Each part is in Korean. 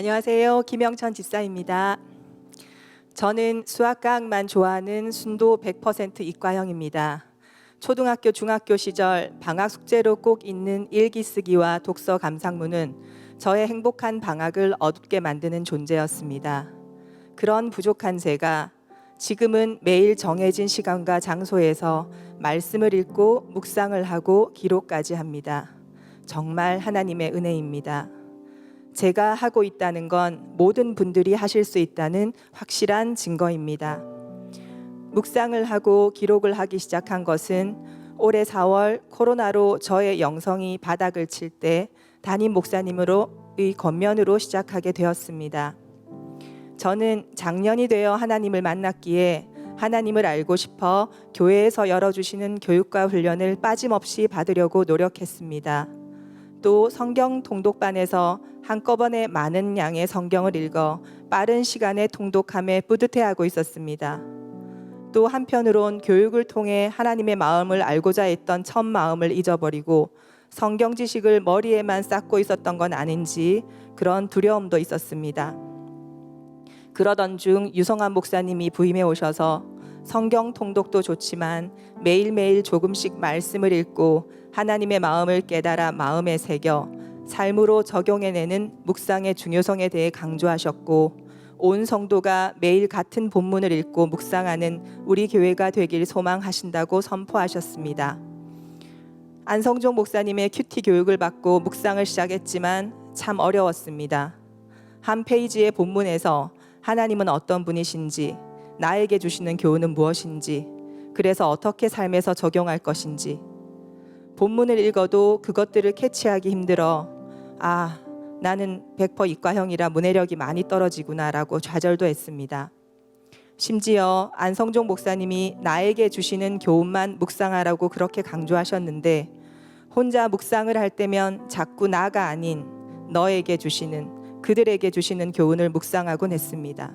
안녕하세요. 김영천 집사입니다. 저는 수학과학만 좋아하는 순도 100% 이과형입니다. 초등학교, 중학교 시절 방학 숙제로 꼭 읽는 일기 쓰기와 독서 감상문은 저의 행복한 방학을 어둡게 만드는 존재였습니다. 그런 부족한 제가 지금은 매일 정해진 시간과 장소에서 말씀을 읽고 묵상을 하고 기록까지 합니다. 정말 하나님의 은혜입니다. 제가 하고 있다는 건 모든 분들이 하실 수 있다는 확실한 증거입니다. 묵상을 하고 기록을 하기 시작한 것은 올해 4월 코로나로 저의 영성이 바닥을 칠 때 담임 목사님으로의 권면으로 시작하게 되었습니다. 저는 작년이 되어 하나님을 만났기에 하나님을 알고 싶어 교회에서 열어주시는 교육과 훈련을 빠짐없이 받으려고 노력했습니다. 또 성경 통독반에서 한꺼번에 많은 양의 성경을 읽어 빠른 시간에 통독함에 뿌듯해하고 있었습니다. 또 한편으론 교육을 통해 하나님의 마음을 알고자 했던 첫 마음을 잊어버리고 성경 지식을 머리에만 쌓고 있었던 건 아닌지 그런 두려움도 있었습니다. 그러던 중 유성환 목사님이 부임해 오셔서 성경 통독도 좋지만 매일매일 조금씩 말씀을 읽고 하나님의 마음을 깨달아 마음에 새겨 삶으로 적용해내는 묵상의 중요성에 대해 강조하셨고, 온 성도가 매일 같은 본문을 읽고 묵상하는 우리 교회가 되길 소망하신다고 선포하셨습니다. 안성종 목사님의 큐티 교육을 받고 묵상을 시작했지만 참 어려웠습니다. 한 페이지의 본문에서 하나님은 어떤 분이신지, 나에게 주시는 교훈은 무엇인지, 그래서 어떻게 삶에서 적용할 것인지, 본문을 읽어도 그것들을 캐치하기 힘들어 나는 100% 이과형이라 문해력이 많이 떨어지구나 라고 좌절도 했습니다. 심지어 안성종 목사님이 나에게 주시는 교훈만 묵상하라고 그렇게 강조하셨는데 혼자 묵상을 할 때면 자꾸 나가 아닌 너에게 주시는, 그들에게 주시는 교훈을 묵상하곤 했습니다.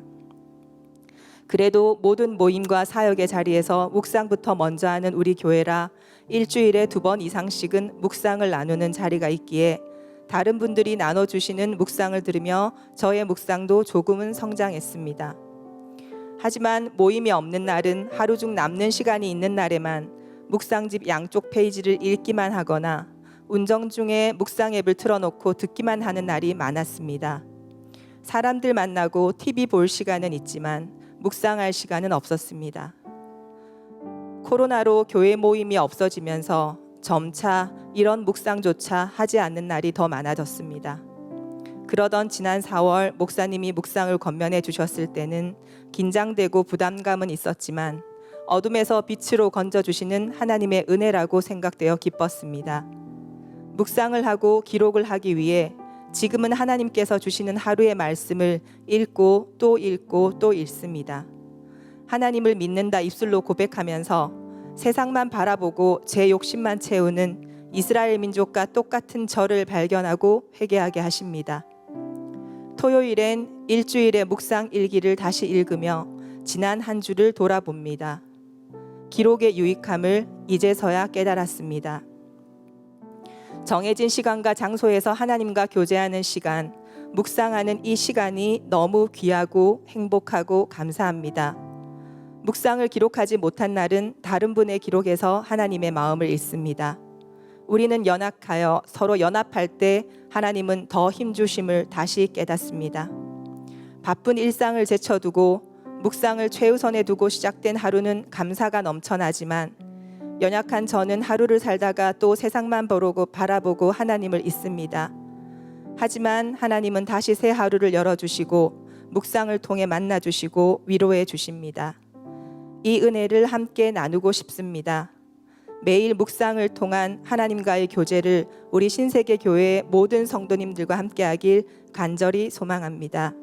그래도 모든 모임과 사역의 자리에서 묵상부터 먼저 하는 우리 교회라 일주일에 2번 이상씩은 묵상을 나누는 자리가 있기에 다른 분들이 나눠주시는 묵상을 들으며 저의 묵상도 조금은 성장했습니다. 하지만 모임이 없는 날은 하루 중 남는 시간이 있는 날에만 묵상집 양쪽 페이지를 읽기만 하거나 운전 중에 묵상 앱을 틀어놓고 듣기만 하는 날이 많았습니다. 사람들 만나고 TV 볼 시간은 있지만 묵상할 시간은 없었습니다. 코로나로 교회 모임이 없어지면서 점차 이런 묵상조차 하지 않는 날이 더 많아졌습니다. 그러던 지난 4월 목사님이 묵상을 권면해 주셨을 때는 긴장되고 부담감은 있었지만 어둠에서 빛으로 건져주시는 하나님의 은혜라고 생각되어 기뻤습니다. 묵상을 하고 기록을 하기 위해 지금은 하나님께서 주시는 하루의 말씀을 읽고 또 읽고 또 읽습니다. 하나님을 믿는다 입술로 고백하면서 세상만 바라보고 제 욕심만 채우는 이스라엘 민족과 똑같은 저를 발견하고 회개하게 하십니다. 토요일엔 일주일의 묵상 일기를 다시 읽으며 지난 한 주를 돌아봅니다. 기록의 유익함을 이제서야 깨달았습니다. 정해진 시간과 장소에서 하나님과 교제하는 시간, 묵상하는 이 시간이 너무 귀하고 행복하고 감사합니다. 묵상을 기록하지 못한 날은 다른 분의 기록에서 하나님의 마음을 읽습니다. 우리는 연약하여 서로 연합할 때 하나님은 더 힘주심을 다시 깨닫습니다. 바쁜 일상을 제쳐두고 묵상을 최우선에 두고 시작된 하루는 감사가 넘쳐나지만 연약한 저는 하루를 살다가 또 세상만 바라보고 하나님을 잊습니다. 하지만 하나님은 다시 새 하루를 열어주시고 묵상을 통해 만나주시고 위로해 주십니다. 이 은혜를 함께 나누고 싶습니다. 매일 묵상을 통한 하나님과의 교제를 우리 신세계 교회의 모든 성도님들과 함께하길 간절히 소망합니다.